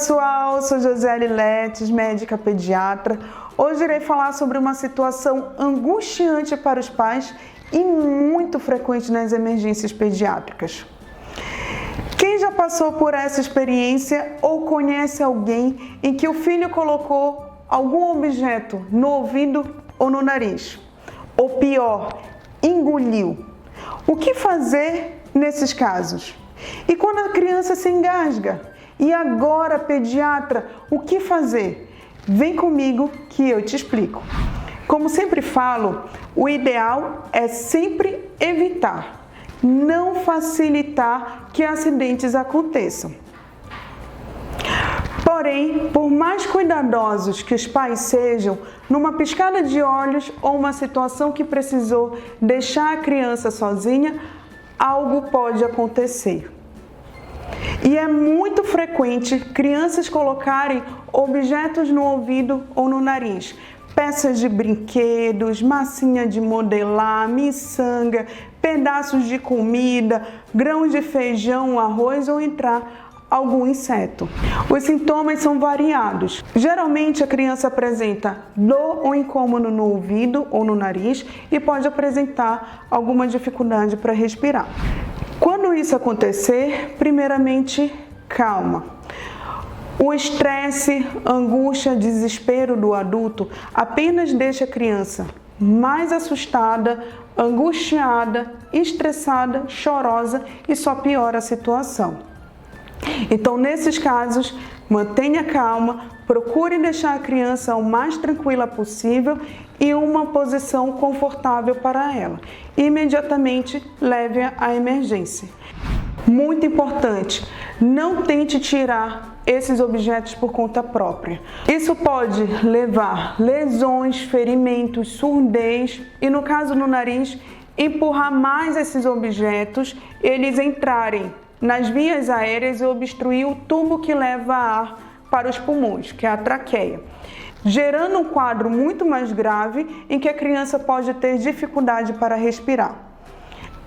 pessoal, sou Josiele Letes, médica pediatra. Hoje irei falar sobre uma situação angustiante para os pais e muito frequente nas emergências pediátricas. Quem já passou por essa experiência ou conhece alguém em que o filho colocou algum objeto no ouvido ou no nariz? Ou pior, engoliu. O que fazer nesses casos? E quando a criança se engasga? E agora, pediatra, o que fazer? Vem comigo que eu te explico. Como sempre falo, o ideal é sempre evitar, não facilitar que acidentes aconteçam. Porém, por mais cuidadosos que os pais sejam, numa piscada de olhos ou uma situação que precisou deixar a criança sozinha, algo pode acontecer. E é muito frequente crianças colocarem objetos no ouvido ou no nariz, peças de brinquedos, massinha de modelar, miçanga, pedaços de comida, grãos de feijão, arroz ou entrar algum inseto. Os sintomas são variados. Geralmente a criança apresenta dor ou incômodo no ouvido ou no nariz e pode apresentar alguma dificuldade para respirar. Quando isso acontecer, primeiramente, calma. O estresse, angústia, desespero do adulto apenas deixa a criança mais assustada, angustiada, estressada, chorosa e só piora a situação. Então, nesses casos, mantenha calma, procure deixar a criança o mais tranquila possível e uma posição confortável para ela. Imediatamente leve-a à emergência. Muito importante, não tente tirar esses objetos por conta própria. Isso pode levar lesões, ferimentos, surdez e, no caso no nariz, empurrar mais esses objetos, eles entrarem nas vias aéreas e obstruir o tubo que leva ar para os pulmões, que é a traqueia, gerando um quadro muito mais grave em que a criança pode ter dificuldade para respirar.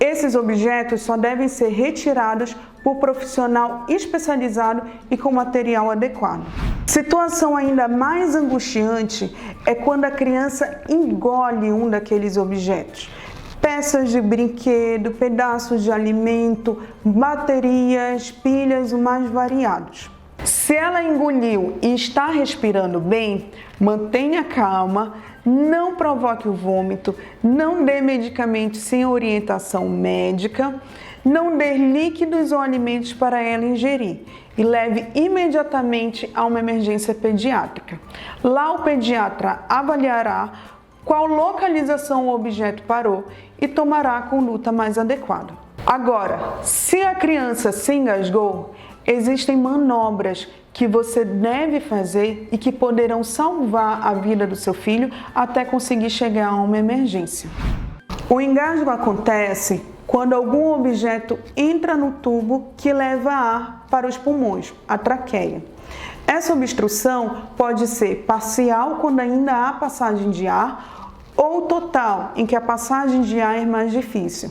Esses objetos só devem ser retirados por profissional especializado e com material adequado. Situação ainda mais angustiante é quando a criança engole um daqueles objetos. Peças de brinquedo, pedaços de alimento, baterias, pilhas, os mais variados. Se ela engoliu e está respirando bem, mantenha calma, não provoque o vômito, não dê medicamentos sem orientação médica, não dê líquidos ou alimentos para ela ingerir e leve imediatamente a uma emergência pediátrica. Lá o pediatra avaliará qual localização o objeto parou e tomará a conduta mais adequada. Agora, se a criança se engasgou, existem manobras que você deve fazer e que poderão salvar a vida do seu filho até conseguir chegar a uma emergência. O engasgo acontece quando algum objeto entra no tubo que leva ar para os pulmões, a traqueia. Essa obstrução pode ser parcial, quando ainda há passagem de ar, ou total, em que a passagem de ar é mais difícil.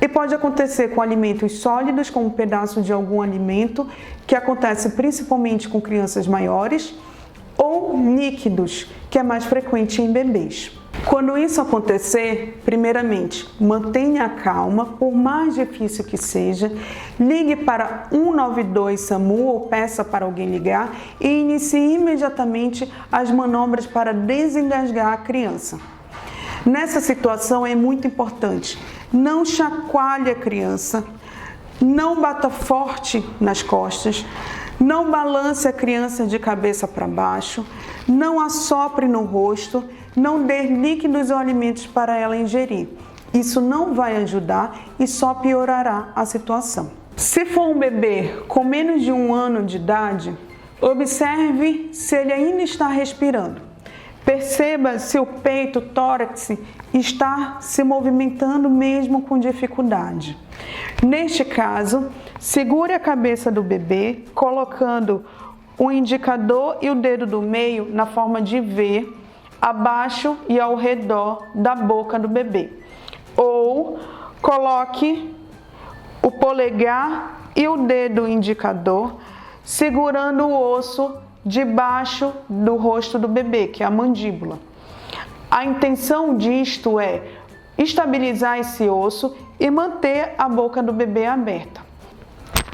E pode acontecer com alimentos sólidos, como um pedaço de algum alimento, que acontece principalmente com crianças maiores, ou líquidos, que é mais frequente em bebês. Quando isso acontecer, primeiramente, mantenha a calma, por mais difícil que seja, ligue para 192 SAMU ou peça para alguém ligar e inicie imediatamente as manobras para desengasgar a criança. Nessa situação é muito importante, não chacoalhe a criança, não bata forte nas costas, não balance a criança de cabeça para baixo, não assopre no rosto, não dê líquidos ou alimentos para ela ingerir. Isso não vai ajudar e só piorará a situação. Se for um bebê com menos de 1 ano de idade, observe se ele ainda está respirando. Perceba se o peito, o tórax, está se movimentando mesmo com dificuldade. Neste caso, segure a cabeça do bebê, colocando o indicador e o dedo do meio na forma de V, abaixo e ao redor da boca do bebê. Ou coloque o polegar e o dedo indicador segurando o osso debaixo do rosto do bebê, que é a mandíbula. A intenção disto é estabilizar esse osso e manter a boca do bebê aberta.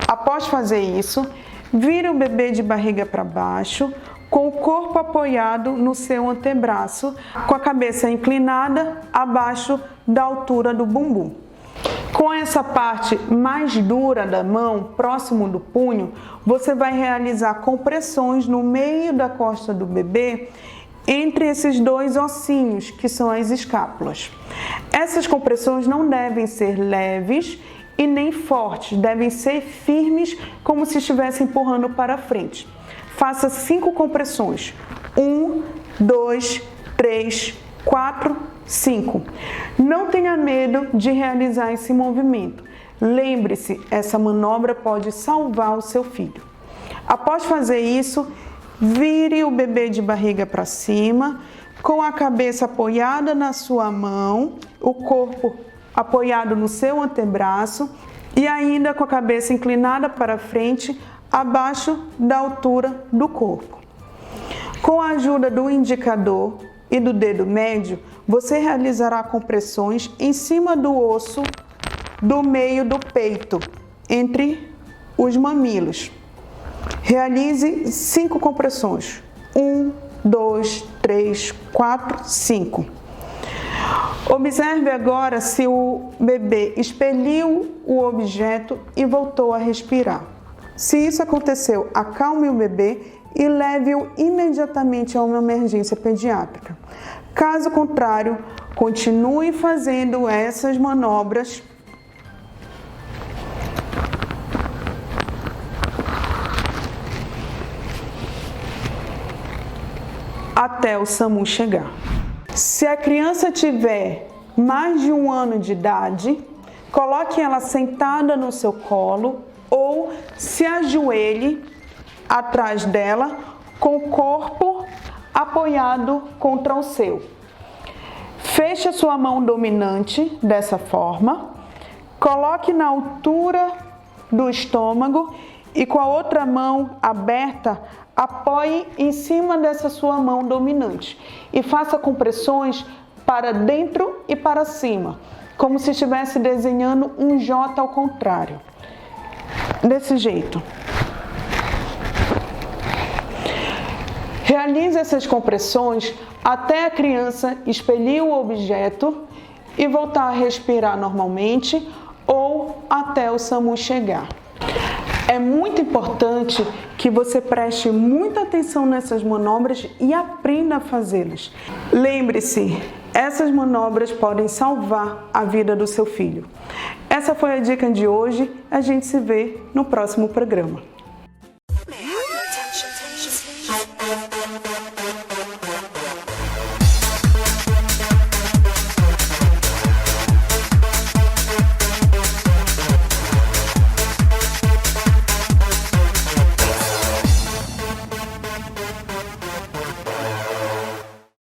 Após fazer isso, vire o bebê de barriga para baixo, com o corpo apoiado no seu antebraço, com a cabeça inclinada abaixo da altura do bumbum. Com essa parte mais dura da mão, próximo do punho, você vai realizar compressões no meio da costa do bebê, entre esses dois ossinhos, que são as escápulas. Essas compressões não devem ser leves e nem fortes, devem ser firmes, como se estivesse empurrando para frente. Faça 5 compressões. 1, 2, 3, 4, 5. Não tenha medo de realizar esse movimento. Lembre-se, essa manobra pode salvar o seu filho. Após fazer isso, vire o bebê de barriga para cima, com a cabeça apoiada na sua mão, o corpo apoiado no seu antebraço e ainda com a cabeça inclinada para frente, abaixo da altura do corpo. Com a ajuda do indicador e do dedo médio, você realizará compressões em cima do osso do meio do peito, entre os mamilos. Realize 5 compressões. 1, 2, 3, 4, 5. Observe agora se o bebê expeliu o objeto e voltou a respirar. Se isso aconteceu, acalme o bebê e leve-o imediatamente a uma emergência pediátrica. Caso contrário, continue fazendo essas manobras até o SAMU chegar. Se a criança tiver mais de 1 ano de idade, coloque ela sentada no seu colo ou se ajoelhe atrás dela com o corpo apoiado contra o seu. Feche a sua mão dominante dessa forma, coloque na altura do estômago e com a outra mão aberta, apoie em cima dessa sua mão dominante e faça compressões para dentro e para cima, como se estivesse desenhando um J ao contrário. Desse jeito. Realize essas compressões até a criança expelir o objeto e voltar a respirar normalmente ou até o SAMU chegar. É muito importante que você preste muita atenção nessas manobras e aprenda a fazê-las. Lembre-se, essas manobras podem salvar a vida do seu filho. Essa foi a dica de hoje. A gente se vê no próximo programa.